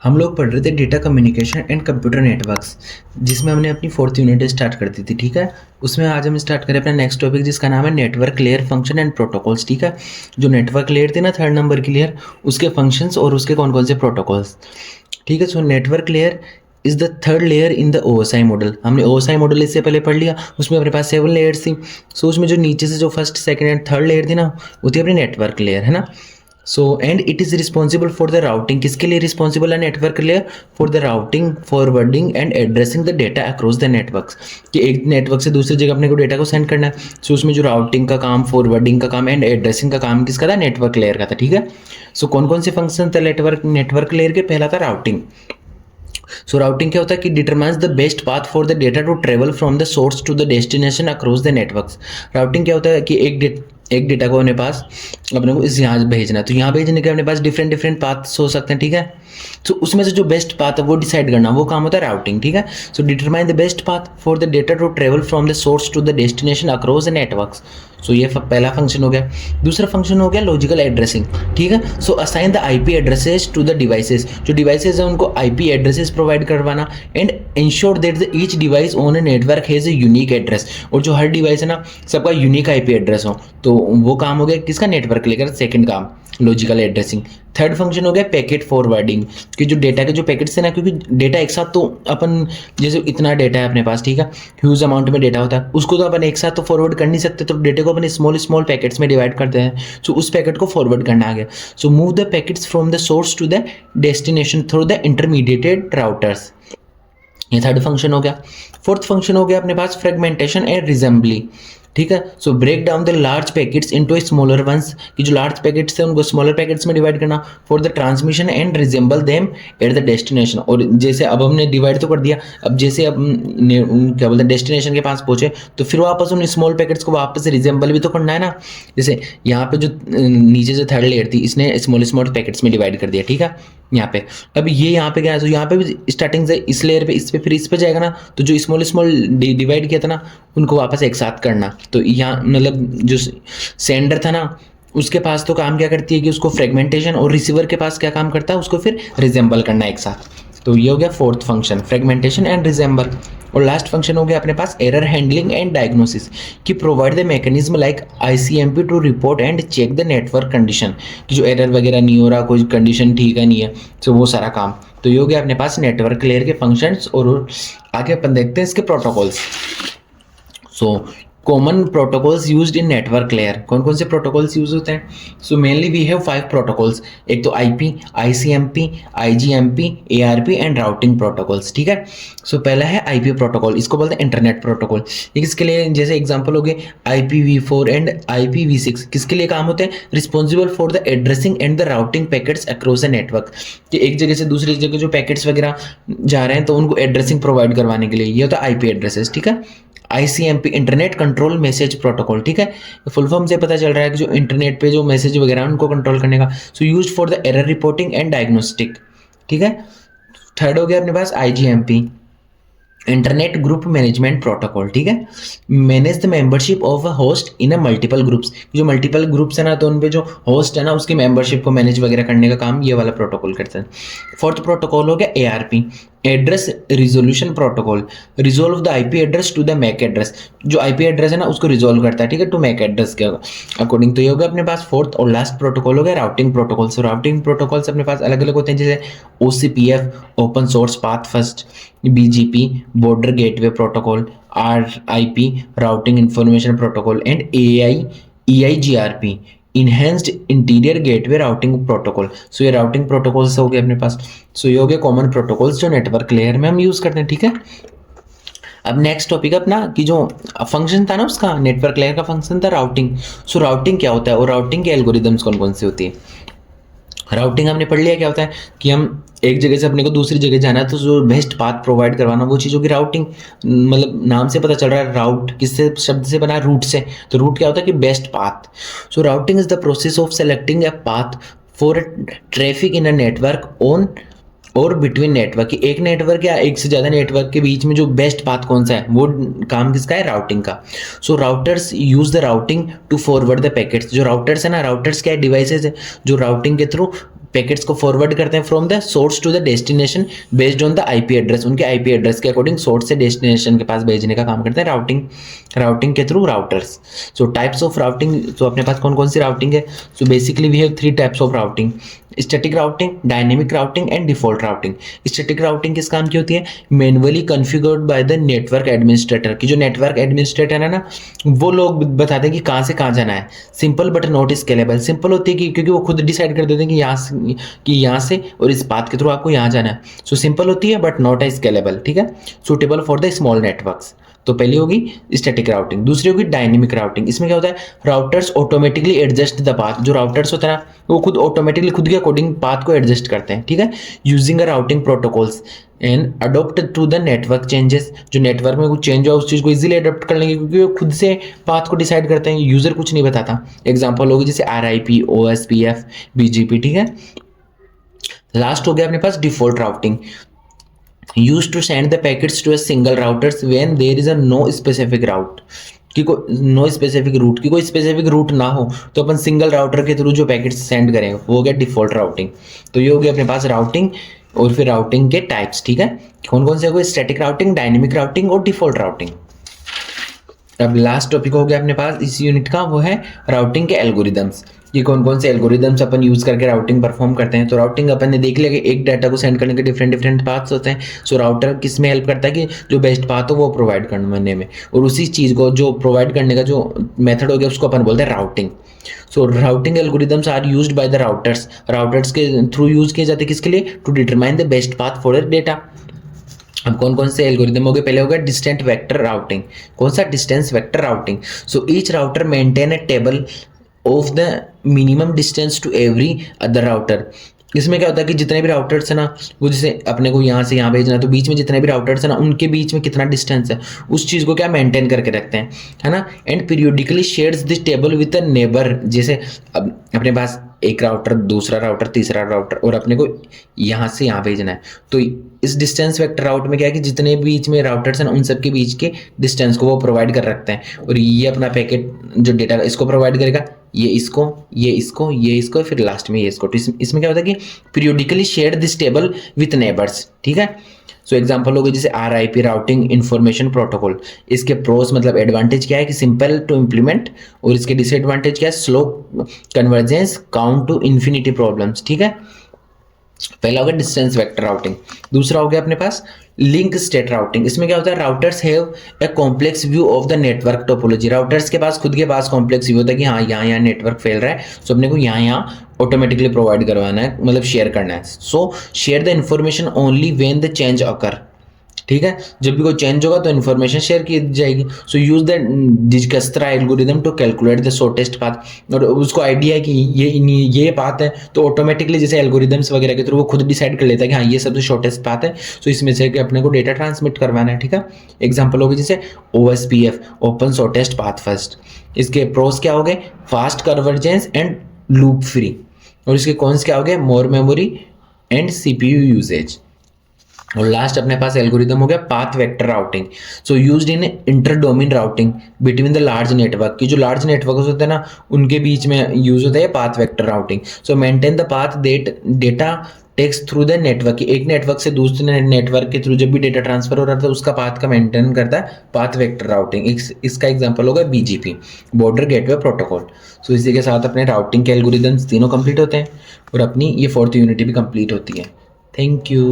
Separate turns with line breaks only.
हम लोग पढ़ रहे थे data communication and computer networks, जिसमें हमने अपनी फोर्थ यूनिट स्टार्ट कर दी थी। ठीक है, उसमें आज हम स्टार्ट करें अपना नेक्स्ट टॉपिक, जिसका नाम है network layer function and protocols. ठीक है, जो नेटवर्क लेयर थी ना, थर्ड नंबर की लेयर, उसके फंक्शंस और उसके कौन कौन से प्रोटोकॉल्स। ठीक है, so network layer is the third layer in the OSI model. हमने ओएसआई मॉडल इससे पहले पढ़ लिया, उसमें अपने पास 7 लेयर्स थी। सो उसमें जो नीचे से जो first second and third layer थी ना, वो थी अपनी नेटवर्क लेयर, है ना। So and it is responsible for the routing. किसके लिए रिस्पॉन्सिबल है network layer? For the routing, forwarding and addressing the data across the networks. कि एक नेटवर्क से दूसरी जगह अपने को डेटा को सेंड करना है। सो उसमें जो राउटिंग का काम, फॉरवर्डिंग का काम एंड एड्रेसिंग का काम किसका था? नेटवर्क लेयर का था। ठीक है, सो कौन कौन से फंक्शन थे नेटवर्क लेयर के? पहला था राउटिंग। सो राउटिंग क्या होता है कि determines the best path for the data to travel from the source to the destination across the networks. Routing क्या होता है कि एक डेटा को अपने पास अपने को इस यहाँ भेजना है, तो यहाँ भेजने के अपने पास डिफरेंट डिफरेंट पाथ्स हो सकते हैं। ठीक है, तो उसमें से जो बेस्ट पाथ है वो डिसाइड करना, वो काम होता है राउटिंग। ठीक है, so determine the best path for the data to travel from the source to the destination across the networks. सो ये पहला फंक्शन हो गया। दूसरा फंक्शन हो गया लॉजिकल एड्रेसिंग। ठीक है, so assign the IP addresses to the devices. जो डिवाइसेस है उनको आईपी एड्रेसेस प्रोवाइड करवाना and ensure that the each device on a network has a unique address. और जो हर डिवाइस है ना, सबका यूनिक आईपी एड्रेस हो, तो वो काम हो गया किसका? नेटवर्क लेकर सेकंड काम लॉजिकल एड्रेसिंग। थर्ड फंक्शन हो गया पैकेट फॉरवर्डिंग, कि जो डेटा के जो पैकेट्स है ना, क्योंकि डेटा एक साथ तो अपन, जैसे इतना डेटा है अपने पास, ठीक है, ह्यूज अमाउंट में डेटा होता है, उसको तो अपन एक साथ तो फॉरवर्ड कर नहीं सकते, तो डेटा को अपन स्मॉल स्मॉल पैकेट्स में डिवाइड करते हैं। सो उस पैकेट को फॉरवर्ड करना आ गया। So move the packets from the source to the destination through the intermediated routers. ये थर्ड फंक्शन हो गया। फोर्थ फंक्शन हो गया अपने पास फ्रेगमेंटेशन एंड रिजेंबली। ठीक है, so break down the large packets into smaller ones, कि जो लार्ज पैकेट्स है उनको स्मॉलर पैकेट्स में डिवाइड करना for the transmission and reassemble them at the destination. और जैसे अब हमने डिवाइड तो कर दिया, अब जैसे अब क्या बोलते हैं डेस्टिनेशन के पास पहुंचे, तो फिर वापस उन स्मॉल पैकेट्स को वापस रिजेंबल भी तो करना है ना। जैसे यहाँ पे जो नीचे से थर्ड लेयर थी, इसने स्मॉल स्मॉल पैकेट्स में डिवाइड कर दिया। ठीक है, यहाँ पे अब ये यहाँ पे क्या है, तो यहाँ पे भी स्टार्टिंग से इस लेयर पे, इस पे, फिर इस पे जाएगा ना, तो जो स्मॉल स्मॉल डिवाइड किया था ना, उनको वापस एक साथ करना। तो यहाँ मतलब जो सेंडर था ना, उसके पास तो काम क्या करती है कि उसको फ्रेगमेंटेशन, और रिसीवर के पास क्या काम करता है, उसको फिर रिजेंबल करना एक साथ। तो ये हो गया fourth function, fragmentation and reassemble. और लास्ट फंक्शन हो गया अपने पास एरर हैंडलिंग एंड डायग्नोसिस, कि provide the mechanism like ICMP to report and check the network condition, कि जो एरर वगैरह नहीं हो रहा, कोई कंडीशन ठीक है नहीं है, तो वो सारा काम। तो ये हो गया अपने पास नेटवर्क लेयर के फंक्शंस। और आगे अपन देखते हैं इसके protocols. So common protocols used in network layer, कौन कौन से प्रोटोकॉल्स यूज होते हैं? So mainly we have 5 protocols. एक तो IP, ICMP, IGMP, ARP and routing protocols. ठीक है, सो पहला है आईपी प्रोटोकॉल, इसको बोलते हैं इंटरनेट प्रोटोकॉल। ये किसके लिए, जैसे एग्जांपल हो गए IPv4 एंड IPv6, किसके लिए काम होते हैं? Responsible for the addressing and the routing packets across the network, कि एक जगह से दूसरी जगह जो पैकेट्स वगैरह जा रहे हैं, तो उनको एड्रेसिंग प्रोवाइड करवाने के लिए। ये होता है आईपी एड्रेसेस। ठीक है, ICMP internet control message protocol. ठीक है, फुल फॉर्म से पता चल रहा है कि जो इंटरनेट पे जो मैसेज वगैरह है उनको कंट्रोल करने का। So used for the error reporting and diagnostic. ठीक है, थर्ड हो गया अपने पास IGMP internet group management protocol. ठीक है, manage the membership of a host in a multiple groups, जो मल्टीपल ग्रुप्स है ना, तो उन पे जो होस्ट है ना, उसकी मेंबरशिप को मैनेज वगैरह करने का काम ये वाला प्रोटोकॉल करता है। फोर्थ प्रोटोकॉल हो गया ARP address resolution protocol, resolve the IP address to the MAC address, जो आईपी एड्रेस है ना उसको रिजोल्व करता है। ठीक है, टू मैक एड्रेस के अकॉर्डिंग। तो ये हो गया अपने पास फोर्थ और लास्ट प्रोटोकॉल हो गया routing protocol. So routing protocols अपने पास अलग अलग होते हैं, जैसे OCPF open source path first, BGP border gateway protocol, RIP routing information protocol and EIGRP enhanced interior gateway routing protocol. So ये राउटिंग प्रोटोकॉल्स हो गए अपने पास। सो ये हो गया कॉमन प्रोटोकॉल्स जो नेटवर्क लेयर में हम यूज करते हैं। ठीक है, अब नेक्स्ट टॉपिक अपना कि जो फंक्शन था ना उसका, नेटवर्क लेयर का फंक्शन था राउटिंग। सो राउटिंग क्या होता है और राउटिंग के एल्गोरिदम्स कौन कौन से होती है? राउटिंग हमने पढ़ लिया क्या होता है, कि हम एक जगह से अपने को दूसरी जगह जाना है, तो जो बेस्ट पाथ प्रोवाइड करवाना, वो चीज़ होगी राउटिंग। मतलब नाम से पता चल रहा है राउट किससे शब्द से बना है, रूट से। तो रूट क्या होता है कि best path. So routing is the process of selecting a path for traffic in a network on और बिटवीन नेटवर्क, की एक नेटवर्क या एक से ज़्यादा नेटवर्क के बीच में जो बेस्ट पाथ कौन सा है, वो काम किसका है? राउटिंग का। So routers use the routing to forward the packets. जो राउटर्स है ना, राउटर्स क्या है? डिवाइसेज है जो राउटिंग के थ्रू पैकेट्स को फॉरवर्ड करते हैं from the source to the destination based on the IP address, उनके आईपी एड्रेस के अकॉर्डिंग सोर्स से डेस्टिनेशन के पास भेजने का काम करते हैं राउटिंग के through routers. So types of routing, तो अपने पास कौन कौन सी राउटिंग है? So basically we have 3 types of routing, static routing, dynamic routing and default routing. Static routing किस काम की होती है? Manually configured by the network administrator, की जो नेटवर्क एडमिनिस्ट्रेटर है ना, वो लोग बताते हैं कि कहाँ से कहाँ जाना है। Simple but not scalable, simple होती है कि क्योंकि वो खुद डिसाइड कर देते हैं कि यहाँ से और इस पाथ के थ्रू आपको यहाँ जाना है। सो सिंपल होती है बट नॉट स्केलेबल, ठीक है, suitable for the small networks. तो पहली होगी स्टैटिक राउटिंग। दूसरी होगी डायनेमिक राउटिंग। इसमें क्या होता है? Routers automatically adjust the path, जो राउटर्स होता है ना, वो खुद ऑटोमेटिकली खुद के अकॉर्डिंग पाथ को एडजस्ट करते हैं, ठीक है, using a routing protocols and adopt to the network changes. जो नेटवर्क में कुछ चेंज हुआ उस चीज़ को इजीली अडोप्ट कर लेंगे, क्योंकि वो खुद से पाथ को डिसाइड करते हैं, यूजर कुछ नहीं बताता। एग्जाम्पल होगी जैसे RIP, OSPF, BGP, ठीक है। लास्ट हो गया अपने पास default routing, used to send the packets to a single routers when there is a no specific route, कि कोई नो स्पेसिफिक रूट, की कोई स्पेसिफिक रूट ना हो तो अपन सिंगल राउटर के थ्रू जो पैकेट्स सेंड करेंगे वो हो गया डिफॉल्ट राउटिंग। तो ये हो गया अपने पास राउटिंग और फिर राउटिंग के टाइप्स, ठीक है, कौन कौन से हो गए? स्टैटिक राउटिंग, डायनेमिक राउटिंग और डिफॉल्ट राउटिंग। अब लास्ट टॉपिक हो गया अपने पास इस यूनिट का, वो है राउटिंग के एल्गोरिदम्स, कि कौन कौन से एल्गोरिदम्स अपन यूज करके राउटिंग परफॉर्म करते हैं। तो राउटिंग अपन ने देख लिया कि एक डाटा को सेंड करने के डिफरेंट पाथ्स होते हैं। सो राउटर किस में हेल्प करता है? कि जो बेस्ट पाथ हो वो प्रोवाइड करने में, और उसी चीज़ को जो प्रोवाइड करने का जो मेथड हो गया उसको अपन बोलते हैं routing. So routing algorithms are used by the routers के थ्रू यूज किए जाते हैं, किसके लिए? To determine the best path for data. अब कौन कौन से एल्गोरिदम हो गए? पहले हो गया डिस्टेंट वेक्टर राउटिंग। कौन सा? Distance vector routing. So each router maintain a table of the minimum distance to every other router. इसमें क्या होता है कि जितने भी राउटर्स है ना, वो जैसे अपने को यहाँ से यहाँ भेजना है तो बीच में जितने भी राउटर्स है ना, उनके बीच में कितना डिस्टेंस है उस चीज़ को क्या मेंटेन करके रखते हैं, है ना। And periodically shares this table with a neighbour. जैसे अब अपने पास एक राउटर, दूसरा राउटर, तीसरा राउटर, और अपने को यहाँ से यहाँ भेजना है, तो इस डिस्टेंस वेक्टर राउट में क्या है कि जितने बीच में राउटर्स हैं ना, उन सबके बीच के डिस्टेंस को वो प्रोवाइड कर रखते हैं। और ये अपना पैकेट जो डेटा इसको प्रोवाइड करेगा, ये इसको, ये इसको, ये इसको, फिर लास्ट में ये इसको। तो इसमें क्या होता है कि periodically share this table with neighbours, ठीक है। सो एग्जांपल हो गए जैसे RIP राउटिंग इंफॉर्मेशन प्रोटोकॉल। इसके प्रोस मतलब एडवांटेज क्या है कि सिंपल टू इम्प्लीमेंट, और इसके डिसएडवांटेज क्या है? Slow convergence, count to infinity problems, ठीक है। पहला हो गया डिस्टेंस वेक्टर राउटिंग। दूसरा हो गया अपने पास लिंक स्टेट राउटिंग। इसमें क्या होता है? Routers have a complex view of the network topology. Routers के पास खुद के पास कॉम्प्लेक्स व्यू होता है कि हाँ यहाँ नेटवर्क फैल रहा है, सो अपने को यहाँ ऑटोमेटिकली प्रोवाइड करवाना है, मतलब शेयर करना है। So share the information only when the change occur, ठीक है, जब भी कोई चेंज होगा तो इन्फॉर्मेशन शेयर की जाएगी। So use the Dijkstra algorithm to calculate the shortest path. और उसको आइडिया है कि ये पाथ है, तो ऑटोमेटिकली जैसे एल्गोरिदम्स वगैरह के थ्रू वो खुद डिसाइड कर लेता है कि हाँ ये सबसे शॉर्टेस्ट पाथ है, सो इसमें से अपने को डेटा ट्रांसमिट करवाना है, ठीक है। एग्जाम्पल होगी जैसे OSPF, open shortest path first. इसके प्रोस क्या हो गए? Fast convergence and loop free. और इसके कॉन्स क्या हो गए? More memory and CPU usage. और लास्ट अपने पास एल्गोरिदम हो गया path vector routing. So used in inter domain routing between the large network, की जो लार्ज नेटवर्क होते हैं ना उनके बीच में यूज होता है path vector routing. So maintain the path that data takes through the network, एक नेटवर्क से दूसरे नेटवर्क के थ्रू जब भी डेटा ट्रांसफर हो रहा था उसका पाथ का मेंटेन करता है पाथ वेक्टर राउटिंग। इसका एग्जांपल होगा BGP, बॉर्डर गेटवे प्रोटोकॉल। सो इसी के साथ अपने राउटिंग के एल्गोरिदम्स तीनों कंप्लीट होते हैं और अपनी ये 4th यूनिट भी कंप्लीट होती है। Thank you.